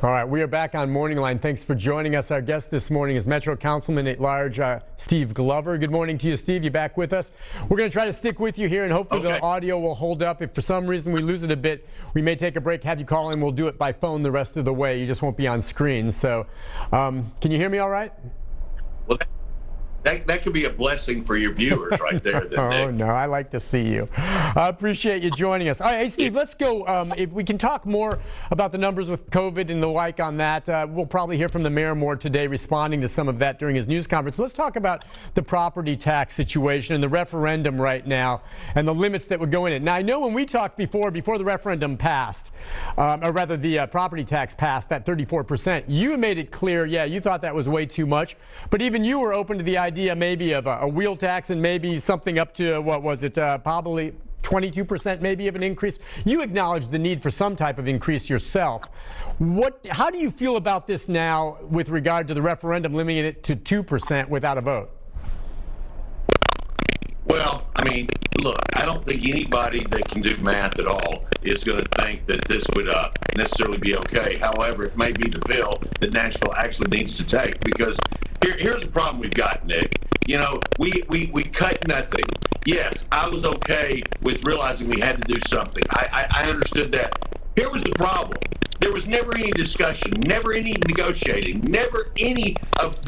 All right, we are back on Morning Line. Thanks for joining us. Our guest this morning is Metro Councilman at Large Steve Glover. Good morning to you, Steve. You back with us? We're going to try to stick with you here, and hopefully the audio will hold up. If for some reason we lose it a bit, we may take a break, have you call in. We'll do it by phone the rest of the way. You just won't be on screen. So can you hear me all right? Well, that could be a blessing for your viewers right there. Oh, Nick. No, I like to see you. I appreciate you joining us. All right, hey, Steve, let's go. If we can talk more about the numbers with COVID and the like on that. We'll probably hear from the mayor more today, responding to some of that during his news conference. But let's talk about the property tax situation and the referendum right now and the limits that would go in it. Now, I know when we talked before the referendum passed, or rather the property tax passed, that 34%, you made it clear, yeah, you thought that was way too much. But even you were open to the idea maybe of a wheel tax and maybe something up to, what was it, probably 22% maybe of an increase. You acknowledge the need for some type of increase yourself. How do you feel about this now with regard to the referendum limiting it to 2% without a vote? Well, I mean, look, I don't think anybody that can do math at all is going to think that this would necessarily be okay. However, it may be the bill that Nashville actually needs to take, because here's the problem we've got, Nick. You know, we cut nothing. Yes, I was okay with realizing we had to do something. I understood that. Here was the problem. There was never any discussion, never any negotiating, never any of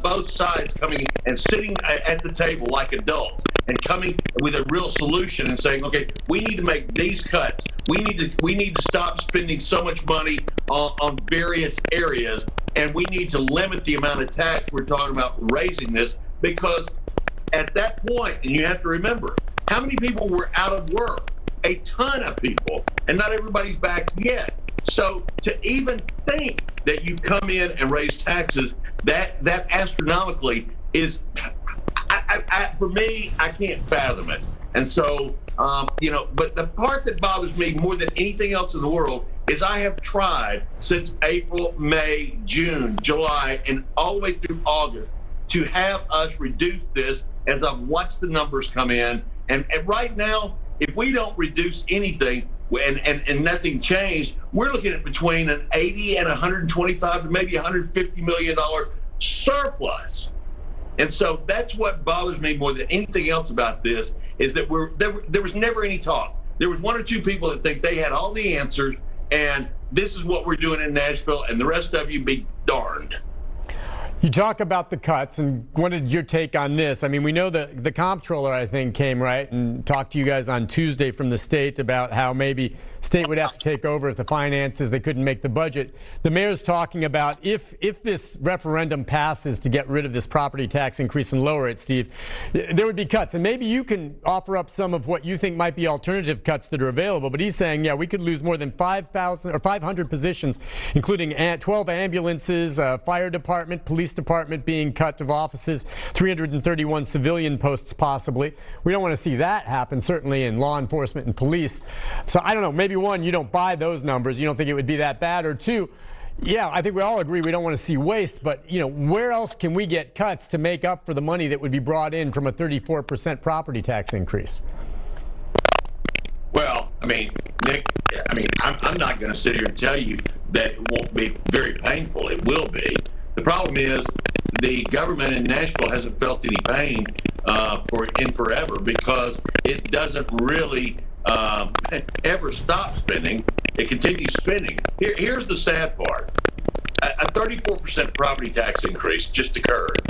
both sides coming and sitting at the table like adults and coming with a real solution and saying, okay, we need to make these cuts. We need to stop spending so much money on various areas, and we need to limit the amount of tax we're talking about raising this, because at that point, and you have to remember, how many people were out of work? A ton of people, and not everybody's back yet. So to even think that you come in and raise taxes that astronomically is, for me, I can't fathom it. And so, but the part that bothers me more than anything else in the world is I have tried since April, May, June, July, and all the way through August to have us reduce this as I've watched the numbers come in. And right now, if we don't reduce anything, and nothing changed, we're looking at between an 80 and 125 to maybe $150 million surplus. And so that's what bothers me more than anything else about this, is that there was never any talk. There was one or two people that think they had all the answers, and this is what we're doing in Nashville, and the rest of you be darned. You talk about the cuts, and wanted your take on this. I mean, we know that the comptroller, I think, came right and talked to you guys on Tuesday from the state about how maybe state would have to take over if the finances, they couldn't make the budget. The mayor's talking about if this referendum passes to get rid of this property tax increase and lower it, Steve, there would be cuts. And maybe you can offer up some of what you think might be alternative cuts that are available. But he's saying, yeah, we could lose more than 5,000 or 500 positions, including 12 ambulances, fire department, police department being cut of offices, 331 civilian posts possibly. We don't want to see that happen, certainly in law enforcement and police. So I don't know, maybe one, you don't buy those numbers. You don't think it would be that bad. Or two, yeah, I think we all agree we don't want to see waste, but where else can we get cuts to make up for the money that would be brought in from a 34% property tax increase? Well, I mean, Nick, I'm not going to sit here and tell you that it won't be very painful. It will be. The problem is the government in Nashville hasn't felt any pain in forever, because it doesn't really ever stop spending. It continues spending. Here's the sad part. A 34% property tax increase just occurred,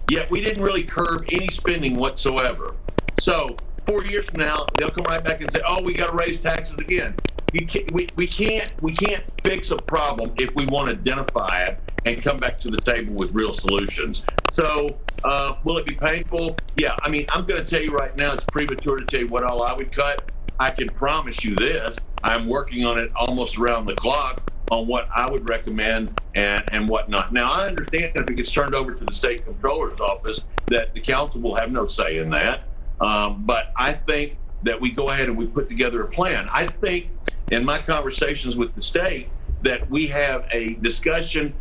yet we didn't really curb any spending whatsoever. So 4 years from now, they'll come right back and say, oh, we got to raise taxes again. We can't fix a problem if we want to identify it and come back to the table with real solutions. So will it be painful? Yeah, I mean, I'm going to tell you right now, it's premature to tell you what all I would cut. I can promise you this, I'm working on it almost around the clock on what I would recommend and whatnot. Now, I understand if it gets turned over to the state comptroller's office that the council will have no say in that. But I think that we go ahead and we put together a plan. I think in my conversations with the state that we have a discussion,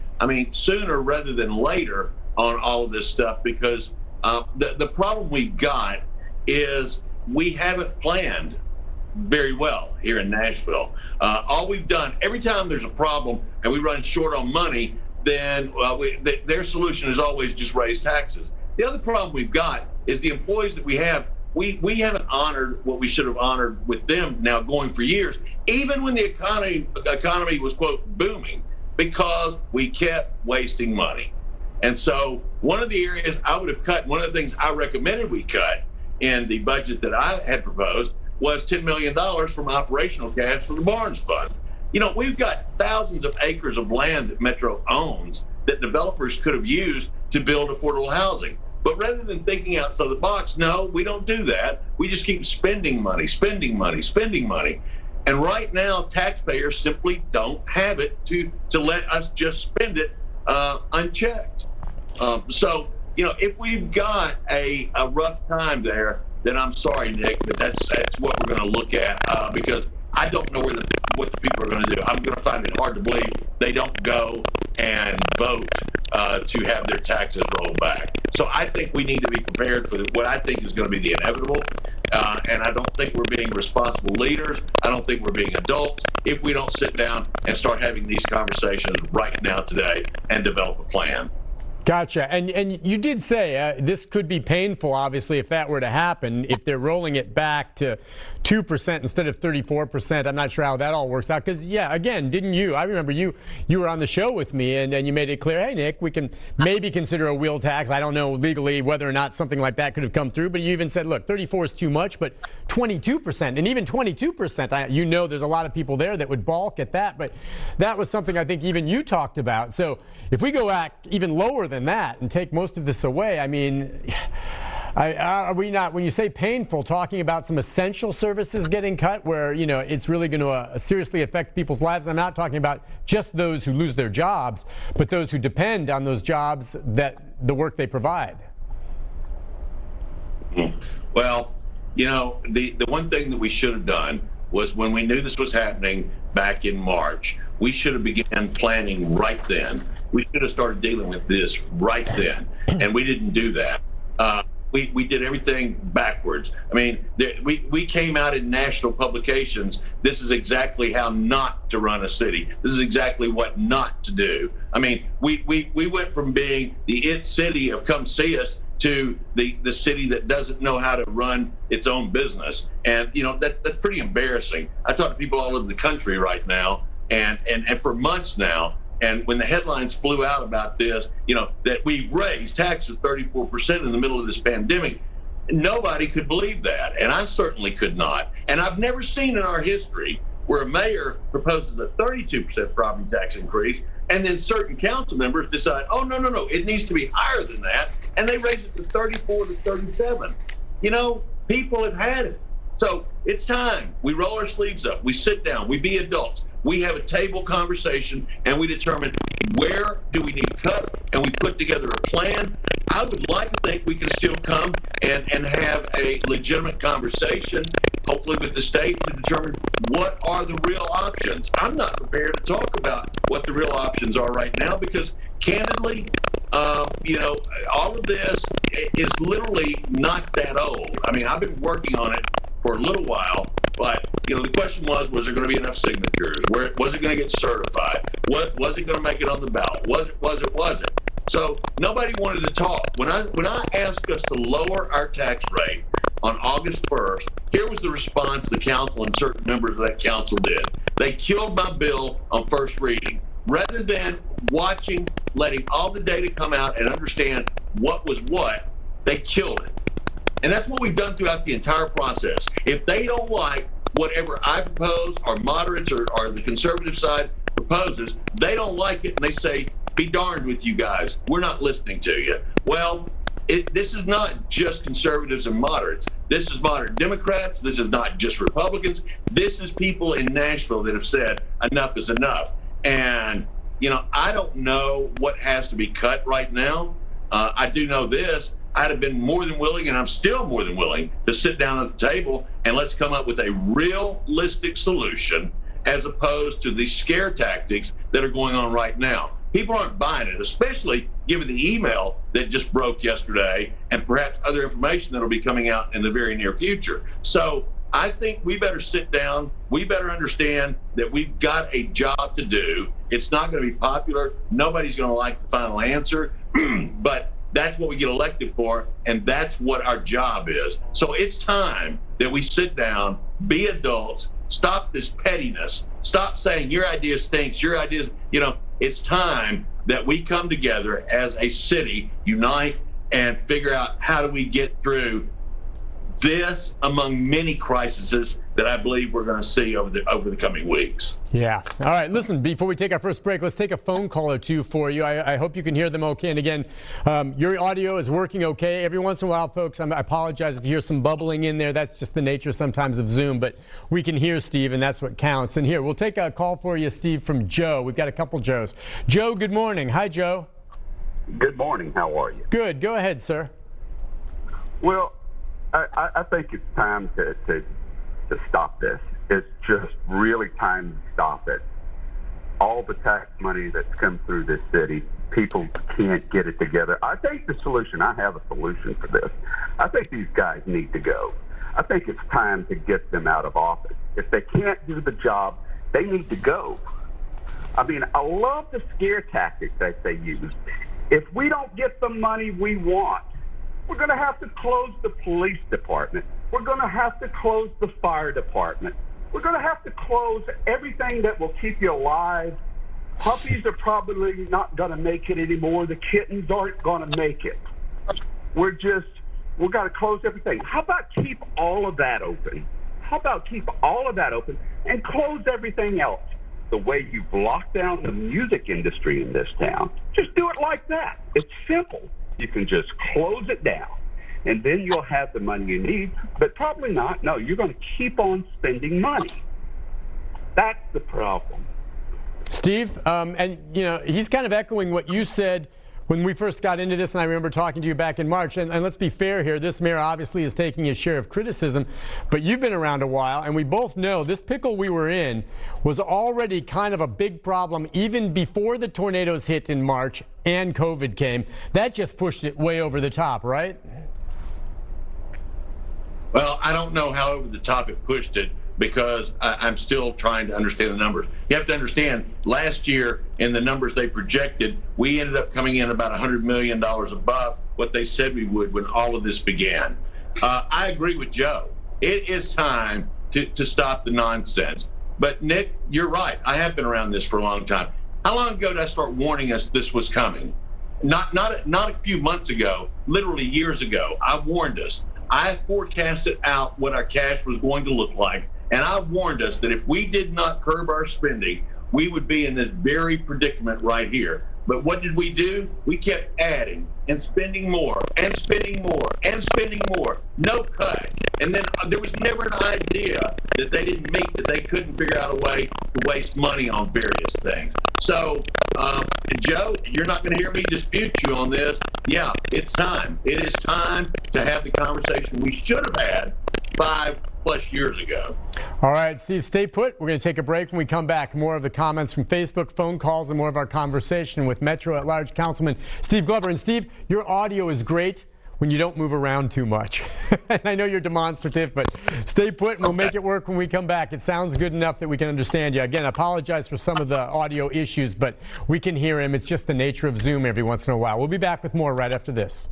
sooner rather than later on all of this stuff, because the problem we've got is we haven't planned very well here in Nashville. All we've done, every time there's a problem and we run short on money, then their solution is always just raise taxes. The other problem we've got is the employees that we have. We haven't honored what we should have honored with them now going for years, even when the economy was, quote, booming, because we kept wasting money. And so one of the areas I would have cut, one of the things I recommended we cut in the budget that I had proposed was $10 million from operational cash for the Barnes Fund. You know, we've got thousands of acres of land that Metro owns that developers could have used to build affordable housing. But rather than thinking outside the box, no, we don't do that. We just keep spending money, spending money, spending money. And right now, taxpayers simply don't have it to let us just spend it unchecked. So, you know, if we've got a rough time there, then I'm sorry, Nick, but that's what we're going to look at because I don't know what the people are going to do. I'm going to find it hard to believe they don't go and vote to have their taxes rolled back. So I think we need to be prepared for what I think is going to be the inevitable. And I don't think we're being responsible leaders. I don't think we're being adults if we don't sit down and start having these conversations right now today and develop a plan. Gotcha. And you did say this could be painful, obviously, if that were to happen, if they're rolling it back to 2% instead of 34%. I'm not sure how that all works out because, yeah, again, didn't you? I remember you were on the show with me and you made it clear, hey, Nick, we can maybe consider a wheel tax. I don't know legally whether or not something like that could have come through, but you even said, look, 34 is too much, but 22%, and even 22%, you know there's a lot of people there that would balk at that, but that was something I think even you talked about. So if we go back even lower than that and take most of this away, I mean, are we not, when you say painful, talking about some essential services getting cut where, you know, it's really going to seriously affect people's lives? I'm not talking about just those who lose their jobs, but those who depend on those jobs, that the work they provide. Well, you know, the one thing that we should have done was when we knew this was happening back in March, we should have began planning right then. We should have started dealing with this right then, and we didn't do that. We did everything backwards. I mean, we came out in national publications. This is exactly how not to run a city. This is exactly what not to do. I mean, we went from being the it city of come see us to the city that doesn't know how to run its own business. And, you know, that's pretty embarrassing. I talk to people all over the country right now and for months now. And when the headlines flew out about this, you know, that we raised taxes 34% in the middle of this pandemic, nobody could believe that. And I certainly could not. And I've never seen in our history where a mayor proposes a 32% property tax increase and then certain council members decide, oh, no, it needs to be higher than that. And they raise it to 34 to 37. You know, people have had it. So it's time. We roll our sleeves up. We sit down. We be adults. We have a table conversation and we determine where do we need to cut, and we put together a plan. I would like to think we can still come and have a legitimate conversation, hopefully with the state, to determine what are the real options. I'm not prepared to talk about what the real options are right now because candidly, you know, all of this is literally not that old. I mean, I've been working on it for a little while, but, you know, the question was there going to be enough signatures? Was it going to get certified? Was it going to make it on the ballot? Was it? So nobody wanted to talk. When I asked us to lower our tax rate on August 1st, here was the response the council and certain members of that council did. They killed my bill on first reading. Rather than letting all the data come out and understand what was what, they killed it. And that's what we've done throughout the entire process. If they don't like whatever I propose, or moderates or the conservative side proposes, they don't like it and they say, be darned with you guys. We're not listening to you. Well, this is not just conservatives and moderates. This is moderate Democrats. This is not just Republicans. This is people in Nashville that have said enough is enough. And, you know, I don't know what has to be cut right now. I do know this. I'd have been more than willing, and I'm still more than willing, to sit down at the table and let's come up with a realistic solution as opposed to the scare tactics that are going on right now. People aren't buying it, especially given the email that just broke yesterday and perhaps other information that will be coming out in the very near future. So I think we better sit down. We better understand that we've got a job to do. It's not going to be popular. Nobody's going to like the final answer, but that's what we get elected for, and that's what our job is. So it's time that we sit down, be adults, stop this pettiness, stop saying your idea stinks, your ideas, it's time that we come together as a city, unite, and figure out how do we get through this among many crises that I believe we're going to see over the coming weeks. Yeah. All right. Listen, before we take our first break, let's take a phone call or two for you. I hope you can hear them okay. And again, your audio is working okay. Every once in a while, folks, I apologize if you hear some bubbling in there. That's just the nature sometimes of Zoom. But we can hear Steve, and that's what counts. And here, we'll take a call for you, Steve, from Joe. We've got a couple Joes. Joe, good morning. Hi, Joe. Good morning. How are you? Good. Go ahead, sir. Well, I think it's time to stop this. It's just really time to stop it. All the tax money that's come through this city, people can't get it together. I think I have a solution for this. I think these guys need to go. I think it's time to get them out of office. If they can't do the job, they need to go. I mean, I love the scare tactics that they use. If we don't get the money we want, we're going to have to close the police department. We're going to have to close the fire department. We're going to have to close everything that will keep you alive. Puppies are probably not going to make it anymore. The kittens aren't going to make it. We've got to close everything. How about keep all of that open? And close everything else? The way you've locked down the music industry in this town. Just do it like that. It's simple. You can just close it down, and then you'll have the money you need, but probably not. No, you're going to keep on spending money. That's the problem. Steve, and he's kind of echoing what you said when we first got into this, and I remember talking to you back in March. And let's be fair here, this mayor obviously is taking his share of criticism, but you've been around a while, and we both know this pickle we were in was already kind of a big problem even before the tornadoes hit in March and COVID came. That just pushed it way over the top, right? Well, I don't know how over the top it pushed it, because I'm still trying to understand the numbers. You have to understand, last year in the numbers they projected, we ended up coming in about $100 million above what they said we would when all of this began. I agree with Joe. It is time to stop the nonsense. But Nick, you're right. I have been around this for a long time. How long ago did I start warning us this was coming? Not a few months ago, literally years ago. I warned us. I forecasted out what our cash was going to look like. And I warned us that if we did not curb our spending, we would be in this very predicament right here. But what did we do? We kept adding and spending more and spending more and spending more. No cuts. And then there was never an idea that they didn't meet, that they couldn't figure out a way to waste money on various things. So, Joe, you're not going to hear me dispute you on this. Yeah, it's time. It is time to have the conversation we should have had 5+ years ago. All right, Steve, stay put. We're going to take a break. When we come back, more of the comments from Facebook, phone calls, and more of our conversation with Metro at-large Councilman Steve Glover. And Steve, your audio is great when you don't move around too much. And I know you're demonstrative, but stay put and we'll make it work when we come back. It sounds good enough that we can understand you. Again, I apologize for some of the audio issues, but we can hear him. It's just the nature of Zoom every once in a while. We'll be back with more right after this.